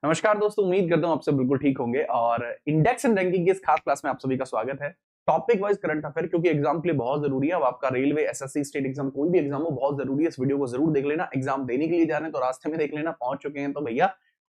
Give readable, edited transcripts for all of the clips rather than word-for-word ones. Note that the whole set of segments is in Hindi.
नमस्कार दोस्तों, उम्मीद करता हूं आप सब बिल्कुल ठीक होंगे और इंडेक्स एंड रैंकिंग की इस खास क्लास में आप सभी का स्वागत है। टॉपिक वाइज करंट अफेयर, क्योंकि एग्जाम के लिए बहुत जरूरी है। अब आपका रेलवे, एसएससी, स्टेट एग्जाम, कोई भी एग्जाम हो, बहुत जरूरी है। इस वीडियो को जरूर देख लेना। एग्जाम देने के लिए जा रहे हैं तो रास्ते में देख लेना, पहुंच चुके हैं तो भैया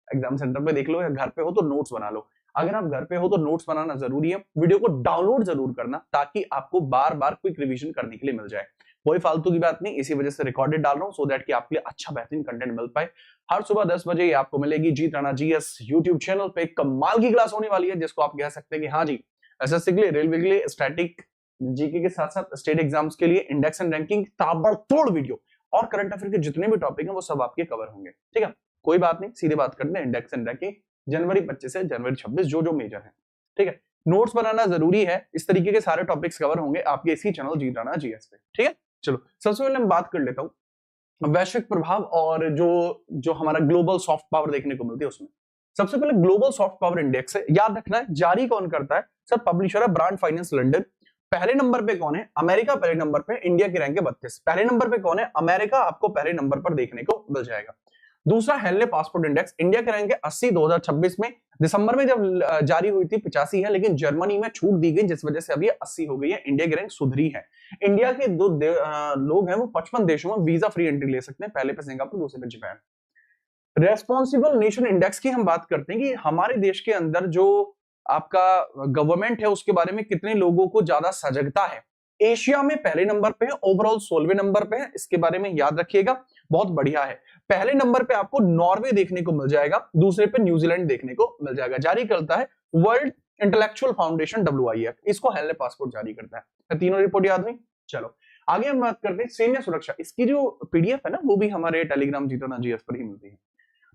एग्जाम सेंटर पे देख लो, या घर पे हो तो नोट्स बना लो। अगर आप घर पे हो तो नोट्स बनाना जरूरी है। वीडियो को डाउनलोड जरूर करना ताकि आपको बार बार क्विक रिवीजन करने के लिए मिल जाए। कोई फालतू की बात नहीं, इसी वजह से रिकॉर्डेड डाल रहा हूं सो दैट कि आपके लिए अच्छा बेहतरीन कंटेंट मिल पाए। हर सुबह 10 बजे ये आपको मिलेगी जीत राणा जीएस यूट्यूब चैनल पे। कमाल की क्लास होने वाली है जिसको आप कह सकते हैं कि हाँ जी, एसएससी के लिए, रेलवे के लिए, स्टैटिक जीके के साथ साथ स्टेट एग्जाम्स के लिए इंडेक्स एंड रैंकिंग ताबड़तोड़ वीडियो और करंट अफेयर के जितने भी टॉपिक हैं वो सब आपके कवर होंगे। ठीक है, कोई बात नहीं, सीधे बात करते हैं इंडेक्स एंड रैंकिंग जनवरी 25 से जनवरी 26, जो मेजर है। ठीक है, नोट्स बनाना जरूरी है। इस तरीके के सारे टॉपिक्स कवर होंगे आपके इसी चैनल जीत राणा जीएस पे। ठीक है, चलो सबसे पहले मैं बात कर लेता हूं वैश्विक प्रभाव और जो जो हमारा ग्लोबल सॉफ्ट पावर देखने को मिलती है उसमें। सबसे पहले ग्लोबल सॉफ्ट पावर इंडेक्स है, याद रखना है जारी कौन करता है सर? पब्लिशर है ब्रांड फाइनेंस लंदन। पहले नंबर पे कौन है? अमेरिका पहले नंबर पे, इंडिया की रैंक है 32। पहले नंबर पे कौन है? अमेरिका आपको पहले नंबर पर देखने को मिल जाएगा। दूसरा हेनले पासपोर्ट इंडेक्स, इंडिया के रैंक है 80 2026 में। दिसंबर में जब जारी हुई थी 85 है, लेकिन जर्मनी में छूट दी गई जिस वजह से अब ये 80 हो गई है। इंडिया की रैंक सुधरी है। इंडिया के दो लोग हैं वो 55 देशों में वीजा फ्री एंट्री ले सकते हैं, पहले पे सिंगापुर, दूसरे पे जापान। रेस्पॉन्सिबल नेशन इंडेक्स की हम बात करते हैं कि हमारे देश के अंदर जो आपका गवर्नमेंट है उसके बारे में कितने लोगों को ज्यादा सजगता है। एशिया में पहले नंबर पे है, ओवरऑल 16वें नंबर पे है। इसके बारे में याद रखिएगा, बहुत बढ़िया है। पहले नंबर पे आपको नॉर्वे देखने को मिल जाएगा, दूसरे पे न्यूजीलैंड देखने को मिल जाएगा। जारी करता है वर्ल्ड इंटेलेक्चुअल फाउंडेशन WIF, इसको हेनले पासपोर्ट जारी करता है। तीनों रिपोर्ट याद नहीं? चलो आगे हम बात करते हैं सैन्य सुरक्षा। इसकी जो पीडीएफ है ना, वो भी हमारे टेलीग्राम जीत राणा जीएस पर ही मिलती है।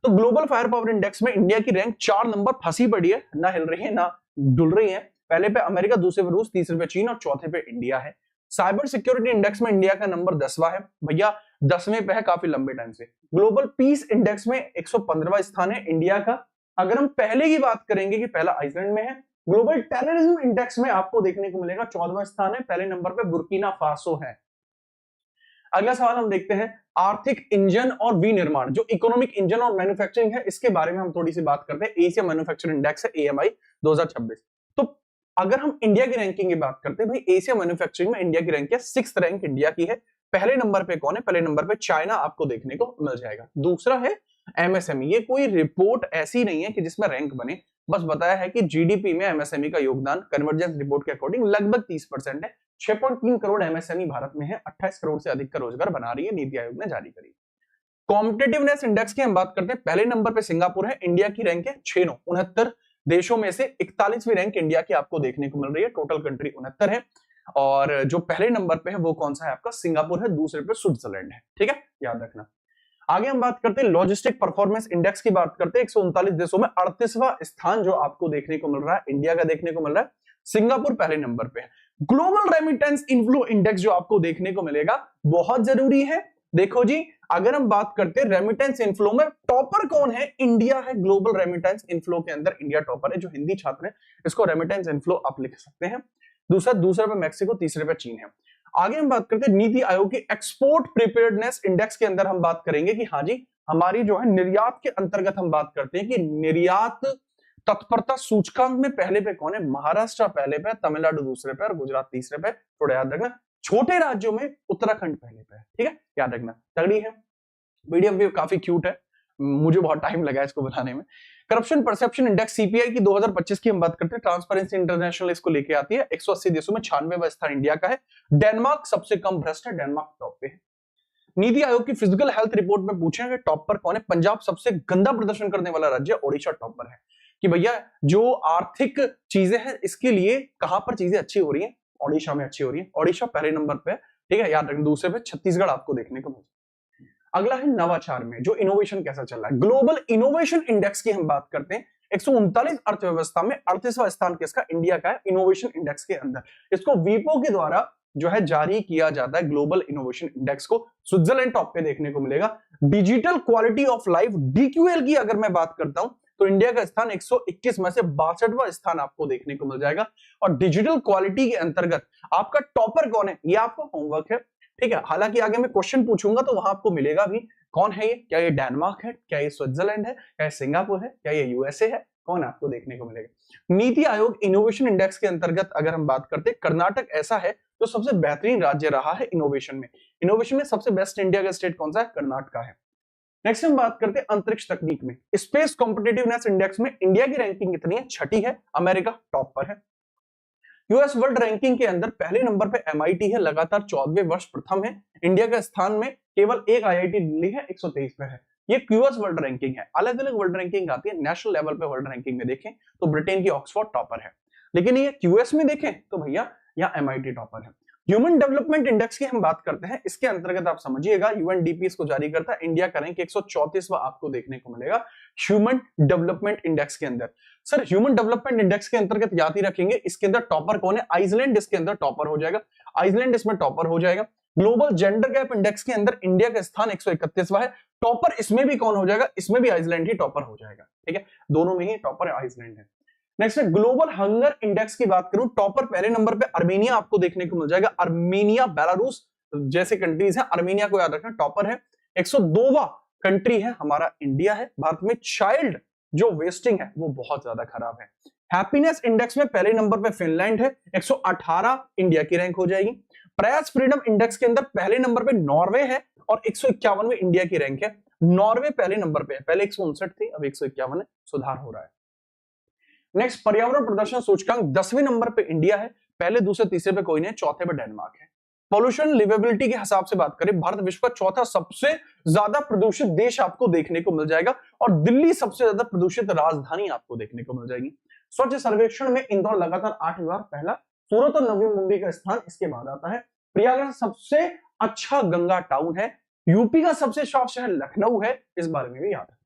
तो ग्लोबल फायर पावर इंडेक्स में इंडिया की रैंक 4 नंबर फंसी पड़ी है, ना हिल रही है ना डुल रही है। पहले पे अमेरिका, दूसरे पे रूस, तीसरे पे चीन और चौथे पे इंडिया है। साइबर सिक्योरिटी इंडेक्स में इंडिया का नंबर 10वां है भैया, 10वें पे है काफी लंबे टाइम से। ग्लोबल पीस इंडेक्स में 115वां स्थान है इंडिया का। अगर हम पहले की बात करेंगे कि पहला आइसलैंड में है। ग्लोबल टेररिज्म इंडेक्स में आपको देखने को मिलेगा 14वां स्थान है, पहले नंबर पे बुर्किना फासो है। अगला सवाल हम देखते हैं आर्थिक इंजन और विनिर्माण, जो इकोनॉमिक इंजन और मैन्युफैक्चरिंग है, इसके बारे में हम थोड़ी सी बात करते हैं। एशिया मैन्युफैक्चरिंग इंडेक्स है AMI 2026। तो अगर हम इंडिया की रैंकिंग की बात करते हैं भाई, एशिया मैन्युफैक्चरिंग में इंडिया की रैंक है 6th रैंक इंडिया की है। पहले नंबर पे कौन है? पहले नंबर पे चाइना आपको देखने को मिल जाएगा। दूसरा है MSME। ये कोई रिपोर्ट ऐसी नहीं है कि जिसमें रैंक बने, बस बताया है कि जीडीपी में MSME का योगदान कन्वर्जेंस रिपोर्ट के अकॉर्डिंग लगभग 30% है। 6.3 करोड़ MSME भारत में है, 28 करोड़ से अधिक का रोजगार बना रही है, नीति आयोग ने जारी करी। कॉम्पिटिटिवनेस इंडेक्स की हम बात करते हैं, पहले नंबर पे सिंगापुर है, इंडिया की रैंक है 69 देशों में से 41वीं रैंक इंडिया की आपको देखने को मिल रही है। टोटल कंट्री 69 है और जो पहले नंबर पे है वो कौन सा है आपका? सिंगापुर है, दूसरे पे स्विट्जरलैंड है। ठीक है, याद रखना। आगे हम बात करते हैं लॉजिस्टिक परफॉर्मेंस इंडेक्स की बात करते हैं। 139 देशों में 38वां स्थान जो आपको देखने को मिल रहा है, इंडिया का देखने को मिल रहा है। सिंगापुर पहले नंबर पे है। ग्लोबल रेमिटेंस इनफ्लो इंडेक्स जो आपको देखने को मिलेगा, बहुत जरूरी है। देखो जी, अगर हम बात करते हैं रेमिटेंस इनफ्लो में टॉपर कौन है? इंडिया है। ग्लोबल रेमिटेंस इनफ्लो के अंदर इंडिया टॉपर है। जो हिंदी छात्र है इसको रेमिटेंस इनफ्लो आप लिख सकते हैं। दूसरे पे मैक्सिको, तीसरे पे चीन है। आगे हम बात करते हैं नीति आयोग की एक्सपोर्ट प्रिपेयर्डनेस इंडेक्स के अंदर हम बात करेंगे कि हाँ जी, हमारी जो है निर्यात के अंतर्गत हम बात करते हैं कि निर्यात तत्परता सूचकांक में पहले पे कौन है? महाराष्ट्र पहले पे, तमिलनाडु दूसरे पे और गुजरात तीसरे पे। थोड़ा याद रखना, छोटे राज्यों में उत्तराखंड पहले पे है। ठीक है, याद रखना। तगड़ी है, पीडीएफ भी काफी क्यूट है, मुझे बहुत टाइम लगा इसको बनाने में। करप्शन परसेप्शन इंडेक्स CPI की 2025 की हम बात करते हैं, ट्रांसपेरेंसी इंटरनेशनल इसको लेके आती है। 180 देशों में 96वां स्थान इंडिया का है। डेनमार्क सबसे कम भ्रष्ट है, डेनमार्क टॉप पे है। नीति आयोग की फिजिकल हेल्थ रिपोर्ट में पूछेंगे टॉप पर कौन है? पंजाब सबसे गंदा प्रदर्शन करने वाला राज्य, ओडिशा टॉप पर है। कि भैया जो आर्थिक चीजें हैं इसके लिए कहां पर चीजें अच्छी हो रही हैं? ओडिशा में अच्छी हो रही है। ओडिशा पहले नंबर पे है। ठीक है, याद रखना। दूसरे पे छत्तीसगढ़ आपको देखने को मिलता है। अगला है नवाचार में जो इनोवेशन कैसा चल रहा है। ग्लोबल इनोवेशन इंडेक्स की हम बात करते हैं। 139 अर्थव्यवस्था में 38वां स्थान किसका? इंडिया का है, इनोवेशन इंडेक्स के अंदर। इसको वीपो के द्वारा जो है जारी किया जाता है, ग्लोबल इनोवेशन इंडेक्स को। स्विट्जरलैंड टॉप पे देखने को मिलेगा। Digital quality of life DQL की अगर मैं बात करता हूं तो इंडिया का स्थान 121 में से 62वां स्थान आपको देखने को मिल जाएगा। और डिजिटल क्वालिटी के अंतर्गत आपका टॉपर कौन है? ये आपका होमवर्क है। ठीक है। हालांकि आगे मैं क्वेश्चन पूछूंगा तो वहां आपको मिलेगा भी कौन है ये, क्या ये डेनमार्क है, क्या ये स्विट्जरलैंड है, क्या ये सिंगापुर है, क्या ये यूएसए है, कौन आपको देखने को मिलेगा। नीति आयोग इनोवेशन इंडेक्स के अंतर्गत अगर हम बात करते हैं, कर्नाटक ऐसा है जो सबसे बेहतरीन राज्य रहा है इनोवेशन में। इनोवेशन में सबसे बेस्ट इंडिया का स्टेट कौन सा है, कर्नाटक है। नेक्स्ट हम बात करते हैं अंतरिक्ष तकनीक में। स्पेस कॉम्पिटिटिवनेस इंडेक्स में इंडिया की रैंकिंग कितनी है, छठी है, अमेरिका टॉप पर है। यूएस वर्ल्ड रैंकिंग के अंदर पहले नंबर पे एमआईटी है, लगातार 14वें वर्ष प्रथम है। इंडिया के स्थान में केवल एक आईआईटी दिल्ली है, 123 पे है। ये यूएस वर्ल्ड रैंकिंग है। अलग अलग वर्ल्ड रैंकिंग आती है, नेशनल लेवल पे वर्ल्ड रैंकिंग में देखें तो ब्रिटेन की ऑक्सफोर्ड टॉपर है, लेकिन ये यूएस में देखें तो भैया यहाँ एमआईटी टॉपर है। ह्यूमन डेवलपमेंट इंडेक्स की हम बात करते हैं, इसके अंतर्गत आप समझिएगा यूएनडीपी इसको जारी करता है, इंडिया का रैंक 134वां आपको देखने को मिलेगा ह्यूमन डेवलपमेंट इंडेक्स के अंदर। सर ह्यूमन डेवलपमेंट इंडेक्स के अंतर्गत याद ही रखेंगे, इसके अंदर टॉपर कौन है, आइसलैंड इसके अंदर टॉपर हो जाएगा, आइसलैंड इसमें टॉपर हो जाएगा। ग्लोबल जेंडर गैप इंडेक्स के अंदर इंडिया का स्थान 131वां है, टॉपर इसमें भी कौन हो जाएगा, इसमें भी आइसलैंड ही टॉपर हो जाएगा, ठीक है, दोनों में ही टॉपर आइसलैंड है। नेक्स्ट है ग्लोबल हंगर इंडेक्स की बात करूं, टॉपर पहले नंबर पे अर्मेनिया आपको देखने को मिल जाएगा, अर्मेनिया बेलारूस जैसे कंट्रीज है, अर्मेनिया को याद रखना टॉपर है। 102वां कंट्री है हमारा इंडिया है। भारत में चाइल्ड जो वेस्टिंग है वो बहुत ज्यादा खराब है। हैप्पीनेस इंडेक्स में पहले नंबर पे फिनलैंड है, 118 इंडिया की रैंक हो जाएगी। प्रेस फ्रीडम इंडेक्स के अंदर पहले नंबर पे नॉर्वे है और 151 इंडिया की रैंक है। नॉर्वे पहले नंबर पे है, पहले 159 थी, अब 151 है, सुधार हो रहा है। नेक्स्ट पर्यावरण प्रदर्शन सूचकांक 10वें नंबर पे इंडिया है, पहले दूसरे तीसरे पे कोई नहीं, चौथे पे डेनमार्क है। पॉल्यूशन लिवेबिलिटी के हिसाब से बात करें, भारत विश्व का चौथा सबसे ज्यादा प्रदूषित देश आपको देखने को मिल जाएगा और दिल्ली सबसे ज्यादा प्रदूषित राजधानी आपको देखने को मिल जाएगी। स्वच्छ सर्वेक्षण में इंदौर लगातार 8 बार पहला, सूरत और नवी मुंबई का स्थान इसके बाद आता है। प्रयागराज सबसे अच्छा गंगा टाउन है, यूपी का सबसे साफ शहर लखनऊ है, इस बारे में भी याद है।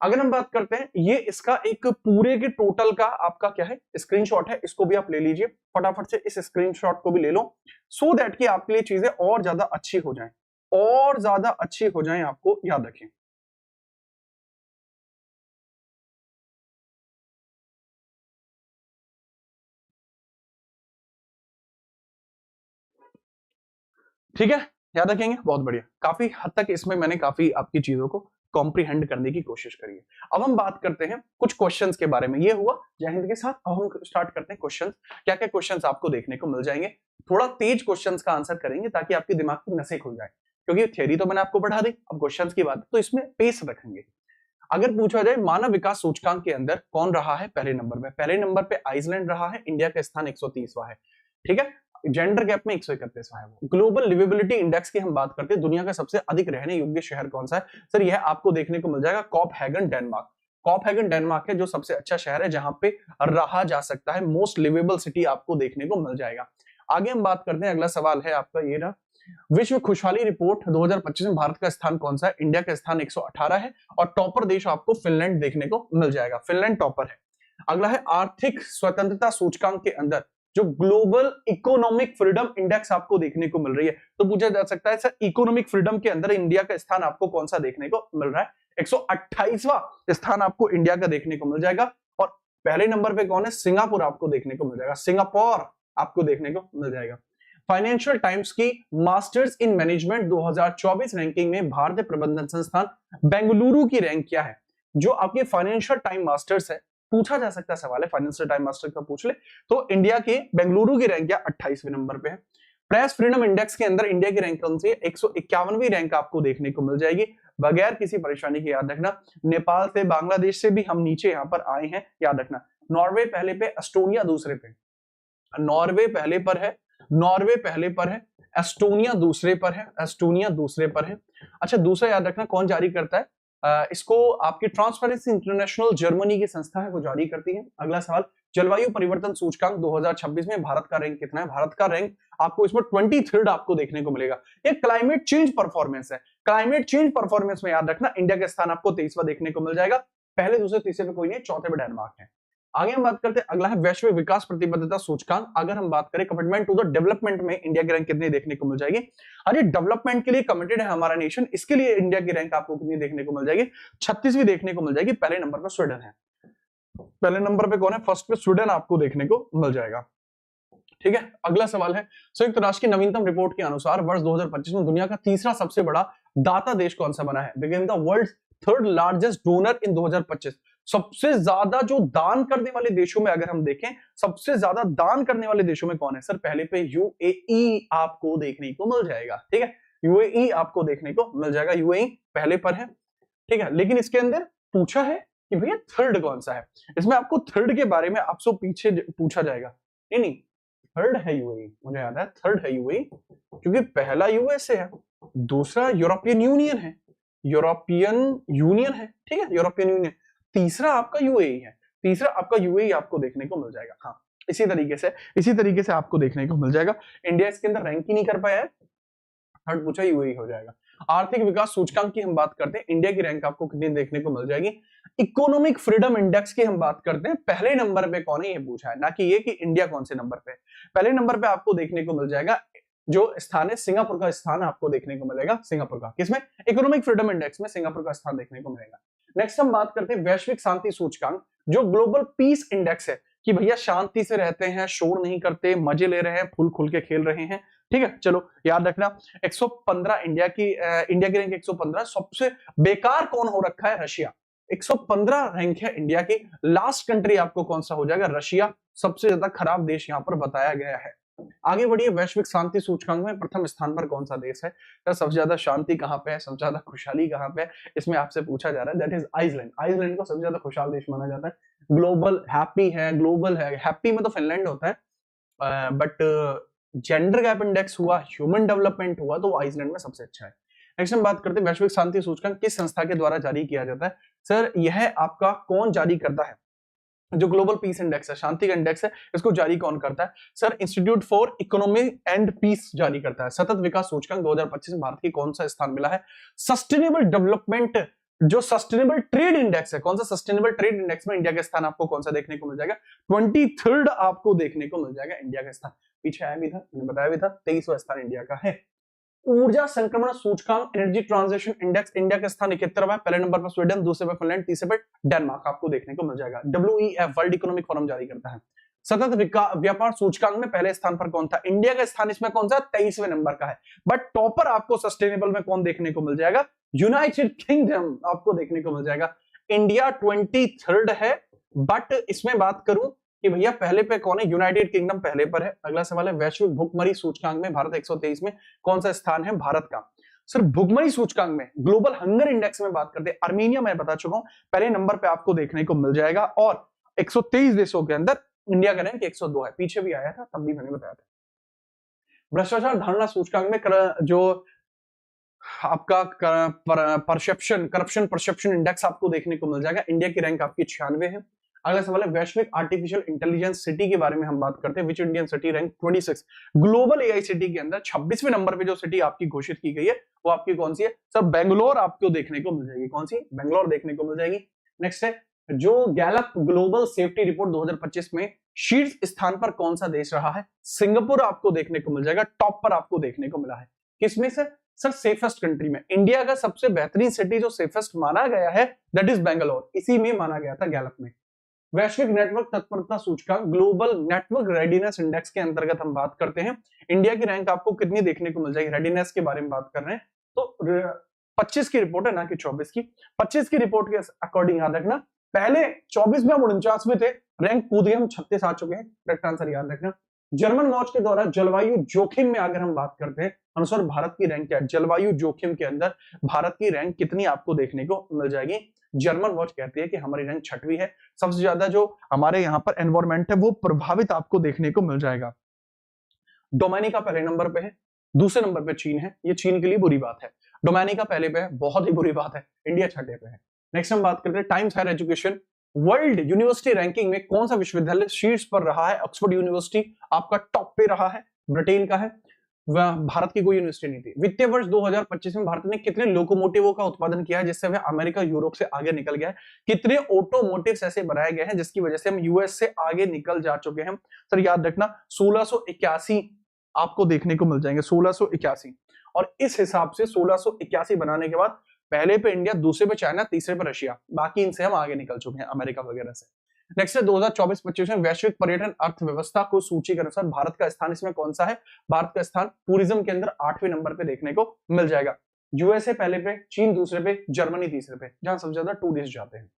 अगर हम बात करते हैं, ये इसका एक पूरे के टोटल का आपका क्या है स्क्रीनशॉट है, इसको भी आप ले लीजिए फटाफट से, इस स्क्रीनशॉट को भी ले लो सो दैट कि आपके लिए चीजें और ज्यादा अच्छी हो जाएं, और ज्यादा अच्छी हो जाएं, आपको याद रखें। ठीक है, याद रखेंगे, बहुत बढ़िया। काफी हद तक इसमें मैंने काफी आपकी चीजों को कॉम्प्रीहेंड करने की कोशिश करी है। अब हम बात करते हैं कुछ क्वेश्चंस के बारे में। ये हुआ जय हिंद के साथ, अब हम स्टार्ट करते हैं क्वेश्चंस। क्या क्या क्वेश्चंस आपको देखने को मिल जाएंगे, थोड़ा तेज क्वेश्चंस का आंसर करेंगे ताकि आपके दिमाग की नसें खुल जाए, क्योंकि थ्योरी तो मैंने आपको पढ़ा दी, अब क्वेश्चंस की बात तो इसमें पेस रखेंगे। अगर पूछा जाए मानव विकास सूचकांक के अंदर कौन रहा है पहले नंबर पे, पहले नंबर पे आइसलैंड रहा है, इंडिया का स्थान 130वां है, ठीक है। जेंडर गैप में 131वां है वो। ग्लोबल लिवेबिलिटी इंडेक्स की हम बात करते हैं, दुनिया का सबसे अधिक रहने योग्य शहर कौन सा है, सर यह आपको देखने को मिल जाएगा कोपहेगन डेनमार्क। कोपहेगन डेनमार्क है जो सबसे अच्छा शहर है जहां पे रहा जा सकता है, मोस्ट लिवेबल सिटी आपको देखने को मिल जाएगा। आगे हम बात करते हैं, अगला सवाल है आपका ये रहा, विश्व खुशहाली रिपोर्ट 2025 में भारत का स्थान कौन सा है, इंडिया का स्थान 118 है और टॉपर देश आपको फिनलैंड देखने को मिल जाएगा, फिनलैंड टॉपर है। अगला है आर्थिक स्वतंत्रता सूचकांक के अंदर जो ग्लोबल इकोनॉमिक फ्रीडम इंडेक्स आपको देखने को मिल रही है, तो पूछा जा सकता है सर इकोनॉमिक फ्रीडम के अंदर इंडिया का स्थान आपको कौन सा देखने को मिल रहा है, 128वां स्थान आपको इंडिया का देखने को मिल जाएगा। और पहले नंबर पे कौन है, सिंगापुर आपको देखने को मिल जाएगा, सिंगापुर आपको देखने को मिल जाएगा। फाइनेंशियल टाइम्स की मास्टर्स इन मैनेजमेंट 2024 रैंकिंग में भारतीय प्रबंधन संस्थान बेंगलुरु की रैंक क्या है, जो आपके फाइनेंशियल टाइम मास्टर्स है, पूछा जा सकता सवाल है, फाइनेंशियल टाइम मास्टर का पूछ ले तो इंडिया के बेंगलुरु की रैंक क्या 28वें नंबर पे है। प्रेस फ्रीडम इंडेक्स के अंदर इंडिया की रैंक कौन सी है, 151वीं रैंक आपको देखने को मिल जाएगी, बगैर किसी परेशानी के। याद रखना नेपाल से बांग्लादेश से भी हम नीचे यहाँ पर आए हैं, याद रखना। नॉर्वे पहले पे, एस्टोनिया दूसरे पे, नॉर्वे पहले पर है, नॉर्वे पहले पर है, एस्टोनिया दूसरे पर है, एस्टोनिया दूसरे पर है। अच्छा दूसरा याद रखना कौन जारी करता है, इसको आपकी ट्रांसपेरेंसी इंटरनेशनल जर्मनी की संस्था है वो जारी करती है। अगला सवाल, जलवायु परिवर्तन सूचकांक 2026 में भारत का रैंक कितना है, भारत का रैंक आपको इसमें 23rd आपको देखने को मिलेगा। ये क्लाइमेट चेंज परफॉर्मेंस है, क्लाइमेट चेंज परफॉर्मेंस में याद रखना इंडिया का स्थान आपको 23वां देखने को मिल जाएगा, पहले दूसरे तीसरे पे कोई नहीं, चौथे पे डेनमार्क है। आगे हम बात करते हैं, अगला है वैश्विक विकास प्रतिबद्धता सूचकांक। अगर हम बात करें कमिटमेंट टू द डेवलपमेंट में इंडिया की रैंक कितनी देखने को मिल जाएगी, अरे डेवलपमेंट के लिए कमिटेड है हमारा नेशन, इसके लिए इंडिया की रैंक आपको कितनी देखने को मिल जाएगी, 36वीं देखने को मिल जाएगी। पहले नंबर पर स्वीडन है, पहले नंबर पे कौन है, फर्स्ट पे स्वीडन आपको देखने को मिल जाएगा। ठीक है, अगला सवाल है, संयुक्त राष्ट्र की नवीनतम रिपोर्ट के अनुसार वर्ष 2025 में दुनिया का तीसरा सबसे बड़ा दाता देश कौन सा बना है? Became the world's third largest donor in 2025। सबसे ज्यादा जो दान करने वाले देशों में अगर हम देखें, सबसे ज्यादा दान करने वाले देशों में कौन है? सर पहले पे यूएई आपको देखने को मिल जाएगा, ठीक है, यूएई आपको देखने को मिल जाएगा, यूएई पहले पर है, ठीक है। लेकिन इसके अंदर पूछा है कि भैया थर्ड कौन सा है, इसमें आपको थर्ड के बारे में आपसे पीछे पूछा जाएगा। नहीं, थर्ड है यूएई, मुझे याद है थर्ड है यूएई, क्योंकि पहला यूएसए है, दूसरा यूरोपियन यूनियन है, ठीक है, यूरोपियन यूनियन, तीसरा आपका यूएई है, तीसरा आपका यूएई आपको देखने को मिल जाएगा। हाँ, इसी तरीके से आपको देखने को मिल जाएगा। इंडिया इसके अंदर रैंक ही नहीं कर पाया है, थर्ड पूछा यूएई हो जाएगा। आर्थिक विकास सूचकांक की हम बात करते हैं, इंडिया की रैंक आपको कितनी देखने को मिल जाएगी? इकोनॉमिक फ्रीडम इंडेक्स की हम बात करते हैं, पहले नंबर पे कौन है ये पूछा है, ना कि ये कि इंडिया कौन से नंबर पे। पहले नंबर पे आपको देखने को मिल जाएगा जो स्थान है, सिंगापुर का स्थान आपको देखने को मिलेगा, सिंगापुर का, किसमें? इकोनॉमिक फ्रीडम इंडेक्स में सिंगापुर का स्थान देखने को मिलेगा। नेक्स्ट हम बात करते हैं वैश्विक शांति सूचकांक, जो ग्लोबल पीस इंडेक्स है, कि भैया शांति से रहते हैं, शोर नहीं करते, मजे ले रहे हैं, फुल खुल के खेल रहे हैं, ठीक है। चलो याद रखना 115 इंडिया की रैंक 115। सबसे बेकार कौन हो रखा है? रशिया, 115 रैंक है इंडिया की। लास्ट कंट्री आपको कौन सा हो जाएगा? रशिया, सबसे ज्यादा खराब देश यहाँ पर बताया गया है। आगे बढ़िए, वैश्विक शांति सूचकांक में प्रथम स्थान पर कौन सा देश है? तो सबसे ज्यादा शांति कहाँ पे है, सबसे ज्यादा खुशहाली कहाँ पे है, इसमें आपसे पूछा जा रहा है, दैट इज आइसलैंड। आइसलैंड को सबसे ज्यादा खुशहाल देश माना जाता है। ग्लोबल हैप्पी है, ग्लोबल है, हैप्पी में तो फिनलैंड होता है, बट जेंडर गैप इंडेक्स हुआ, ह्यूमन डेवलपमेंट हुआ, तो आइसलैंड में सबसे अच्छा है। नेक्स्ट हम बात करते हैं वैश्विक शांति सूचकांक किस संस्था के द्वारा जारी किया जाता है? सर यह आपका कौन जारी करता है? जो ग्लोबल पीस इंडेक्स है, शांति का इंडेक्स है, इसको जारी कौन करता है? Sir Institute for Economy and Peace जारी करता है। सतत विकास सूचकांक 2025 में भारत की कौन सा स्थान मिला है? सस्टेनेबल डेवलपमेंट, जो सस्टेनेबल ट्रेड इंडेक्स है, कौन सा सस्टेनेबल ट्रेड इंडेक्स में इंडिया का स्थान आपको कौन सा देखने को मिल जाएगा? 23rd आपको देखने को मिल जाएगा इंडिया का स्थान। पीछे आया भी था, मैंने बताया भी था, 23वां स्थान इंडिया का है। ऊर्जा संक्रमण सूचकांक, एनर्जी ट्रांजिशन इंडेक्स, इंडिया का स्थान 71वां है। पहले नंबर पर स्वीडन, दूसरे पर फिनलैंड, तीसरे पर डेनमार्क आपको देखने को मिल जाएगा। WEF वर्ल्ड इकोनॉमिक फोरम जारी करता है। सतत व्यापार सूचकांक में पहले स्थान पर कौन था? इंडिया का स्थान इसमें कौन सा? 23वें नंबर का है। बट टॉपर आपको सस्टेनेबल में कौन देखने को मिल जाएगा? यूनाइटेड किंगडम आपको देखने को मिल जाएगा। इंडिया 23rd है, बट इसमें बात करूं कि भैया पहले पे कौन है? यूनाइटेड किंगडम पहले पर है। अगला सवाल है वैश्विक भुखमरी सूचकांक में भारत 123 में कौन सा स्थान है भारत का? सर भुखमरी सूचकांक में ग्लोबल हंगर इंडेक्स में बात करते हैं, आर्मीनिया मैं बता चुका हूं पहले नंबर पे आपको देखने को मिल जाएगा, और 123 देशों के अंदर इंडिया का रैंक 102 है। पीछे भी आया था, तब भी मैंने बताया था। भ्रष्टाचार धारणा सूचकांक में जो आपका करप्शन परसेप्शन इंडेक्स आपको देखने को मिल जाएगा। इंडिया की रैंक आपकी 96 है। अगला सवाल है वैश्विक आर्टिफिशियल इंटेलिजेंस सिटी के बारे में हम बात करते हैं। Which Indian city rank 26 global AI city के अंदर 26वें नंबर पे जो सिटी आपकी घोषित की गई है वो आपकी कौन सी है? सर बेंगलोर आपको देखने को मिल जाएगी। कौन सी? बेंगलोर देखने को मिल जाएगी। नेक्स्ट है जो गैलप ग्लोबल सेफ्टी रिपोर्ट 2025 में शीर्ष स्थान पर कौन सा देश रहा है? सिंगापुर आपको देखने को मिल जाएगा, टॉप पर आपको देखने को मिला है। किसमें से? सर सेफेस्ट कंट्री में। इंडिया का सबसे बेहतरीन सिटी जो सेफेस्ट माना गया है दैट इज बेंगलोर, इसी में माना गया था गैलप में। वैश्विक नेटवर्क तत्परता सूचकांक ग्लोबल नेटवर्क रेडीनेस इंडेक्स के अंतर्गत हम बात करते हैं। इंडिया की रैंक आपको कितनी देखने को मिल जाएगी? रेडीनेस के बारे में बात कर रहे हैं तो 25 की रिपोर्ट है, ना कि 24 की। 25 की रिपोर्ट के अकॉर्डिंग याद रखना, पहले 24 में हम 49वें थे, रैंक कूद के हम 36 आ चुके हैं। करेक्ट आंसर याद रखना। जर्मन वॉच के द्वारा जलवायु जोखिम में अगर हम बात करते हैं अनुसार भारत की रैंक क्या है? जलवायु जोखिम के अंदर भारत की रैंक कितनी आपको देखने को मिल जाएगी? जर्मन वॉच कहती है कि हमारी रैंक 6वीं है। सबसे ज्यादा जो हमारे यहाँ पर एनवायरमेंट है वो प्रभावित आपको देखने को मिल जाएगा। डोमिनिका पहले नंबर पे है, दूसरे नंबर पे चीन है। ये चीन के लिए बुरी बात है। डोमिनिका पहले पे है, बहुत ही बुरी बात है। इंडिया 6ठे पे है। नेक्स्ट हम बात करते हैं Times Higher Education World University Ranking में कौन सा विश्वविद्यालय शीर्ष पर रहा है? ऑक्सफोर्ड यूनिवर्सिटी आपका टॉप पे रहा है, ब्रिटेन का है, भारत की कोई यूनिवर्सिटी नहीं थी। वित्तीय वर्ष 2025 में भारत ने कितने लोकोमोटिवों का उत्पादन किया है जिससे वह अमेरिका यूरोप से आगे निकल गया है? कितने ऑटोमोटिव्स ऐसे बनाए गए हैं जिसकी वजह से हम यूएस से आगे निकल जा चुके हैं? सर याद रखना 1681 आपको देखने को मिल जाएंगे, 1681। और इस हिसाब से 1681 बनाने के बाद पहले पे इंडिया, दूसरे पे चाइना, तीसरे पे रशिया, बाकी इनसे हम आगे निकल चुके हैं अमेरिका वगैरह से। नेक्स्ट है 2024-25 में वैश्विक पर्यटन अर्थव्यवस्था को सूची के अनुसार भारत का स्थान इसमें कौन सा है? भारत का स्थान टूरिज्म के अंदर 8वें नंबर पे देखने को मिल जाएगा। यूएसए पहले पे, चीन दूसरे पे, जर्मनी तीसरे पे, जहां सबसे ज्यादा टूरिस्ट जाते हैं।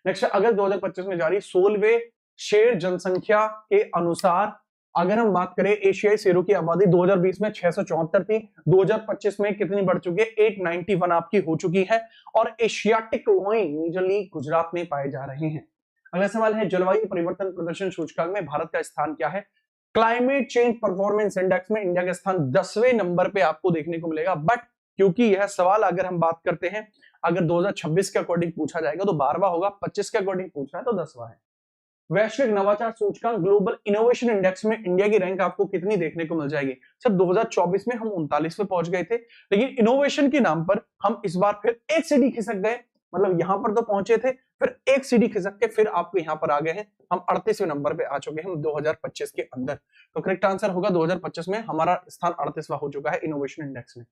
नेक्स्ट अगस्त 2025 में जारी 16वें शेर जनसंख्या के अनुसार अगर हम बात करें एशियाई शेरों की आबादी 2020 में 674 थी, 2025 में कितनी बढ़ चुकी है? 891 आपकी हो चुकी है। और एशियाटिक लोइन मेजरली गुजरात में पाए जा रहे हैं। अगला सवाल है जलवायु परिवर्तन प्रदर्शन सूचकांक में भारत का स्थान क्या है? क्लाइमेट चेंज परफॉर्मेंस इंडेक्स में इंडिया का स्थान 10वें नंबर पे आपको देखने को मिलेगा। बट क्योंकि यह सवाल अगर हम बात करते हैं अगर 2026 के अकॉर्डिंग पूछा जाएगा तो 12वां होगा, 25 के अकॉर्डिंग पूछा है तो 10वां है। वैश्विक नवाचार सूचकांक ग्लोबल इनोवेशन इंडेक्स में इंडिया की रैंक आपको कितनी देखने को मिल जाएगी? सर 2024 में हम 39 पे पहुंच गए थे, लेकिन इनोवेशन के नाम पर हम इस बार फिर एक सीढ़ी खिसक गए। मतलब यहां पर तो पहुंचे थे, फिर एक सीढ़ी खिसक के फिर आपको यहां पर आ गए हैं। हम 38वें नंबर पे आ चुके हैं हम 2025 के अंदर। तो करेक्ट आंसर होगा 2025 में हमारा स्थान 38वां हो चुका है इनोवेशन इंडेक्स में।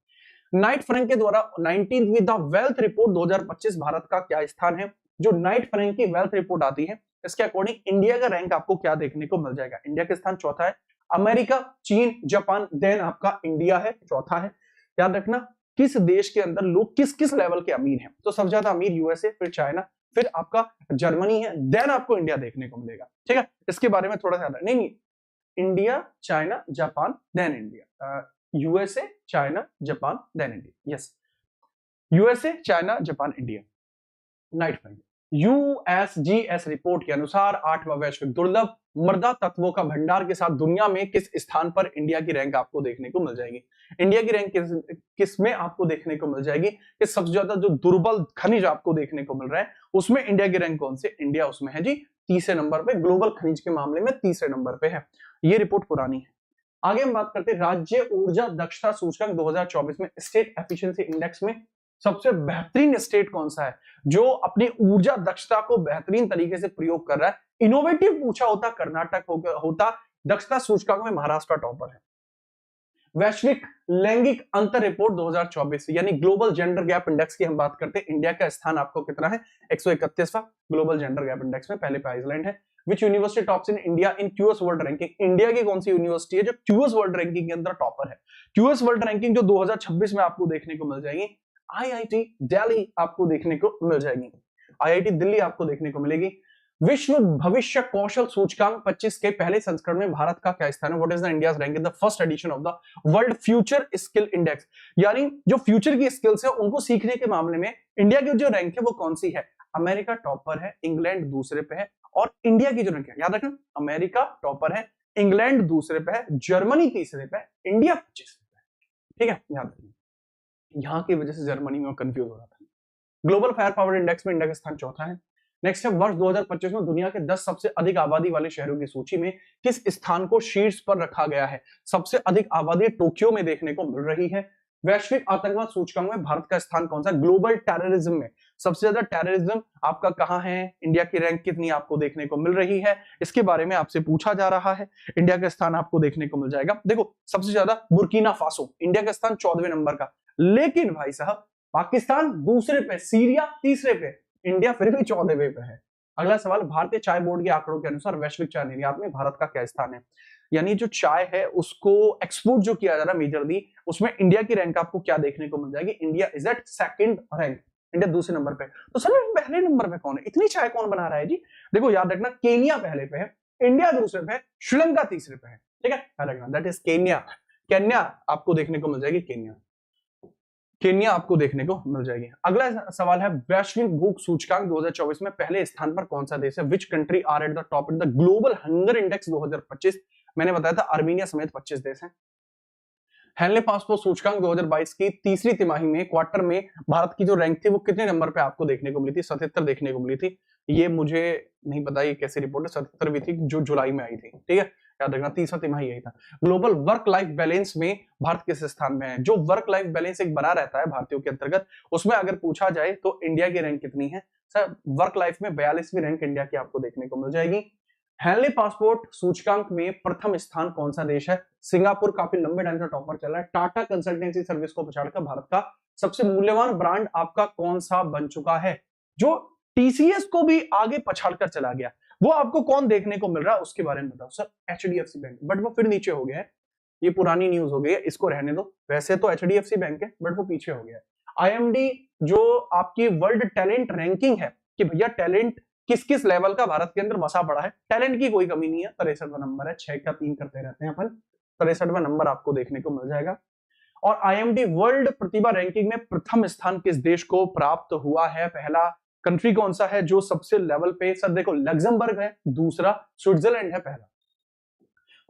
नाइट फ्रैंक के द्वारा 19th the wealth report 2025 Bharat का क्या स्थान है? जो नाइट फ्रैंक की वेल्थ रिपोर्ट आती है इसके अकॉर्डिंग इंडिया का रैंक आपको क्या देखने को मिल जाएगा? इंडिया का स्थान चौथा है, अमेरिका, चीन, जापान, देन आपका इंडिया है चौथा है। याद रखना किस देश के अंदर लोग किस किस लेवल के अमीर हैं। तो सबसे ज्यादा अमीर यूएसए, फिर चाइना, फिर आपका जर्मनी है, देन आपको इंडिया देखने को मिलेगा। ठीक है, इसके बारे में थोड़ा सा नहीं, India, China, Japan, then India. USA, China, Japan, then India. Yes, USA, China, Japan, India. Knight Frank USGS report के अनुसार 8वां वैश्विक दुर्लभ मृदा तत्वों का भंडार के साथ दुनिया में किस स्थान पर इंडिया की रैंक आपको देखने को मिल जाएगी? इंडिया की रैंक किस में आपको देखने को मिल जाएगी कि सबसे ज्यादा जो दुर्बल खनिज आपको देखने को मिल रहा है उसमें इंडिया की रैंक कौन सी? इंडिया उसमें है जी तीसरे नंबर पे, ग्लोबल खनिज के मामले में तीसरे नंबर पे है। ये रिपोर्ट पुरानी है। आगे हम बात करते हैं राज्य ऊर्जा दक्षता सूचकांक 2024 में स्टेट एफिशिएंसी इंडेक्स में सबसे बेहतरीन स्टेट कौन सा है जो अपनी ऊर्जा दक्षता को बेहतरीन तरीके से प्रयोग कर रहा है? इनोवेटिव पूछा होता कर्नाटक होता, दक्षता सूचकांक में महाराष्ट्र टॉपर है। वैश्विक लैंगिक अंतर रिपोर्ट 2024 यानी ग्लोबल जेंडर गैप इंडेक्स की हम बात करते हैं, इंडिया का स्थान आपको कितना है? 131वां ग्लोबल जेंडर गैप इंडेक्स में, पहले पे आइसलैंड है। Which university tops in India in QS world ranking? India की कौन सी यूनिवर्सिटी है जो क्यूएस वर्ल्ड रैंकिंग के अंदर टॉपर है? क्यूएस वर्ल्ड रैंकिंग जो 2026 में आपको देखने को मिल जाएगी, आईआईटी दिल्ली आपको देखने को मिल जाएगी, आईआईटी दिल्ली आपको देखने को मिलेगी। विश्व भविष्य कौशल सूचकांक 25 के पहले संस्करण में भारत का क्या स्थान है? What is the India's rank in the first edition of the world future skill index? यानी जो फ्यूचर की स्किल्स है उनको सीखने के मामले में इंडिया की जो रैंक है वो कौन सी है? अमेरिका टॉपर है, इंग्लैंड दूसरे पे है, और इंडिया की जो रैंक है याद रखना, अमेरिका टॉपर है, इंग्लैंड दूसरे पे है, जर्मनी तीसरे पे है, इंडिया 25 पे है। ठीक है, याद रखना। यहां की वजह से जर्मनी में कंफ्यूज हो रहा था। ग्लोबल फायर पावर इंडेक्स में इंडिया का स्थान चौथा है। नेक्स्ट है वर्ष 2025 में दुनिया के 10 सबसे अधिक आबादी वाले शहरों की सूची में किस स्थान को शीर्ष पर रखा गया है? सबसे अधिक आबादी टोक्यो में देखने को मिल रही है। वैश्विक आतंकवाद सूचकांक में भारत का स्थान कौन सा? ग्लोबल टेररिज्म में सबसे ज्यादा टेररिज्म आपका कहां है? इंडिया की रैंक कितनी आपको देखने को मिल रही है? इसके बारे में आपसे पूछा जा रहा है। इंडिया का स्थान आपको देखने को मिल जाएगा। देखो सबसे ज्यादा बुर्किना फासो, इंडिया का स्थान 14वें नंबर का, लेकिन भाई साहब पाकिस्तान दूसरे पे, सीरिया तीसरे पे, इंडिया फिर भी 14वें पे है। अगला सवाल, भारतीय चाय बोर्ड के आंकड़ों के अनुसार वैश्विक चाय निर्यात में भारत का क्या स्थान है? यानी जो चाय है उसको एक्सपोर्ट जो किया जा रहा है मेजरली, उसमें इंडिया की रैंक आपको क्या देखने को मिल जाएगी? India is at second rank, India दूसरे नंबर पे। तो सर पहले नंबर पे कौन है? इतनी चाय कौन बना रहा है जी? देखो याद रखना, केनिया पहले पे है, इंडिया दूसरे पे है, श्रीलंका तीसरे पे है। ठीक है, याद रखना दैट इज केनिया। केन्या आपको देखने को मिल जाएगी, केन्या आपको देखने को मिल जाएगी। अगला सवाल है वैश्विक भूख सूचकांक 2024 में पहले स्थान पर कौन सा देश है? Which country are at the top in the global hunger index 2025? मैंने बताया था अर्मीनिया समेत 25 देश हैं। हेनले पासपोर्ट सूचकांक 2022 की तीसरी तिमाही में क्वार्टर में भारत की जो रैंक थी वो कितने नंबर पे आपको देखने को मिली थी? 77 देखने को मिली थी। ये मुझे नहीं पता ये कैसी रिपोर्ट है, 77 भी थी जो जुलाई में आई थी। ठीक है, याद रखना तीसरा तिमाही यही था। ग्लोबल वर्क लाइफ बैलेंस में भारत किस स्थान में है? जो वर्क लाइफ बैलेंस एक बना रहता है भारतीयों के अंतर्गत, उसमें अगर पूछा जाए तो इंडिया की रैंक कितनी है? सर वर्क लाइफ में 42वीं रैंक इंडिया की आपको देखने को मिल जाएगी। हेनले पासपोर्ट सूचकांक में प्रथम स्थान कौन सा देश है? सिंगापुर काफी लंबे टाइम से टॉपर चल रहा है। टाटा कंसल्टेंसी सर्विस को पछाड़कर भारत का सबसे मूल्यवान ब्रांड आपका कौन सा बन चुका है? जो टीसीएस को भी आगे पछाड़ कर चला गया। वो आपको कौन देखने को मिल रहा है उसके बारे में बताओ सर। एचडीएफसी बैंक, बट वो फिर नीचे हो गया है, ये पुरानी न्यूज हो गई है, इसको रहने दो। वैसे तो एचडीएफसी बैंक है बट वो पीछे हो गया है। आईएमडी जो आपकी वर्ल्ड टैलेंट रैंकिंग है कि भैया टैलेंट किस किस लेवल का भारत के अंदर बसा पड़ा है, टैलेंट की कोई कमी नहीं है, 63वां नंबर है, 6 का 3 करते रहते हैं अपन, 63वां नंबर आपको देखने को मिल जाएगा। और आईएमडी वर्ल्ड प्रतिभा रैंकिंग में प्रथम स्थान किस देश को प्राप्त हुआ है, पहला कंट्री कौन सा है जो सबसे लेवल पे, सर देखो लग्जमबर्ग है, दूसरा स्विट्जरलैंड है, पहला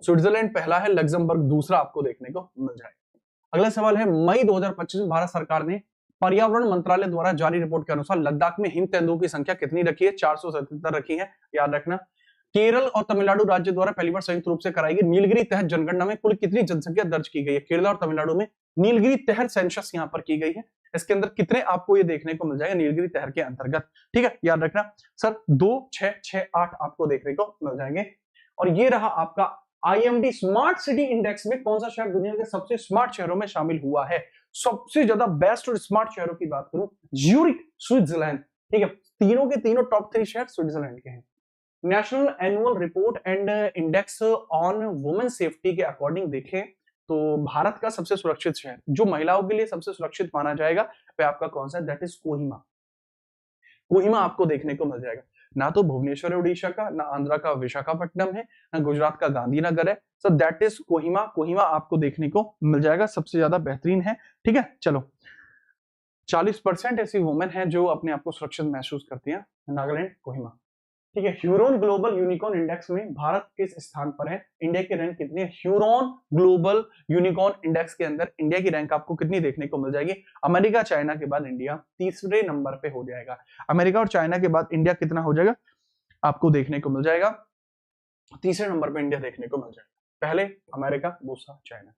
स्विट्जरलैंड पहला है, लग्जमबर्ग दूसरा आपको देखने को मिल जाएगा। अगला सवाल है, मई 2025 में भारत सरकार ने पर्यावरण मंत्रालय द्वारा जारी रिपोर्ट के अनुसार लद्दाख में हिम तेंदुओं की संख्या कितनी रखी है, 477 रखी है, याद रखना। केरल और तमिलनाडु राज्य द्वारा पहली बार संयुक्त रूप से कराई गई नीलगिरी तहत जनगणना में कुल कितनी जनसंख्या दर्ज की गई है, केरल और तमिलनाडु में नीलगिरी तहत सेंसस यहाँ पर की गई है, इसके अंदर कितने आपको ये देखने को मिल जाएगा नीलगिरी तहत के अंतर्गत, ठीक है, याद रखना सर 2, 6, 6, 8 आपको देखने को मिल जाएंगे। और ये रहा आपका आईएमडी स्मार्ट सिटी इंडेक्स में कौन सा शहर दुनिया के सबसे स्मार्ट शहरों में शामिल हुआ है। सबसे ज्यादा बेस्ट और स्मार्ट शहरों की बात करूं, ज्यूरिख स्विट्जरलैंड, ठीक है, तीनों के तीनों टॉप 3 शहर स्विट्जरलैंड के हैं। National annual report and index on women safety के अकॉर्डिंग देखें तो भारत का सबसे सुरक्षित शहर जो महिलाओं के लिए सबसे सुरक्षित माना जाएगा वह आपका कौन सा है, दैट इज कोहिमा। कोहिमा आपको देखने को मिल जाएगा। ना तो भुवनेश्वर है उड़ीसा का, ना आंध्रा का विशाखापट्टनम है, ना गुजरात का गांधीनगर है, so that is Kohima. Kohima आपको देखने को मिल जाएगा, सबसे ज्यादा बेहतरीन है, ठीक है। चलो 40% ऐसी वुमेन है जो अपने आप को सुरक्षित महसूस करती हैं, नागालैंड कोहिमा, ठीक है। ह्यूरोन ग्लोबल यूनिकॉर्न इंडेक्स में भारत किस स्थान पर है, इंडिया की रैंक कितनी है, ह्यूरोन ग्लोबल यूनिकॉर्न इंडेक्स के अंदर इंडिया की रैंक आपको कितनी देखने को मिल जाएगी, अमेरिका चाइना के बाद इंडिया तीसरे नंबर पे हो जाएगा। अमेरिका और चाइना के बाद इंडिया कितना हो जाएगा आपको देखने को मिल जाएगा, तीसरे नंबर पे इंडिया देखने को मिल जाएगा, पहले अमेरिका दूसरा चाइना,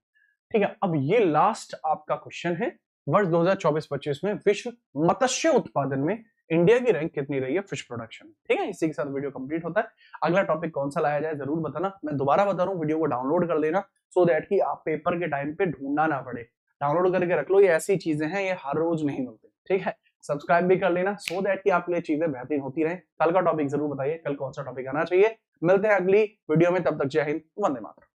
ठीक है। अब ये लास्ट आपका क्वेश्चन है, वर्ष 2024-25 में विश्व मत्स्य उत्पादन में इंडिया की रैंक कितनी रही है फिश प्रोडक्शन, ठीक है। इसी के साथ वीडियो कंप्लीट होता है। अगला टॉपिक कौन सा लाया जाए जरूर बताना, मैं दोबारा बता रहा हूँ वीडियो को डाउनलोड कर लेना सो दैट कि आप पेपर के टाइम पे ढूंढना ना पड़े, डाउनलोड करके रख लो, ये ऐसी चीजें हैं ये हर रोज नहीं मिलती, ठीक है। सब्सक्राइब भी कर लेना सो दैट कि आपके लिए चीजें बेहतरीन होती रहे। कल का टॉपिक जरूर बताइए, कल कौन सा टॉपिक आना चाहिए। मिलते हैं अगली वीडियो में, तब तक जय हिंद, वंदे मातरम।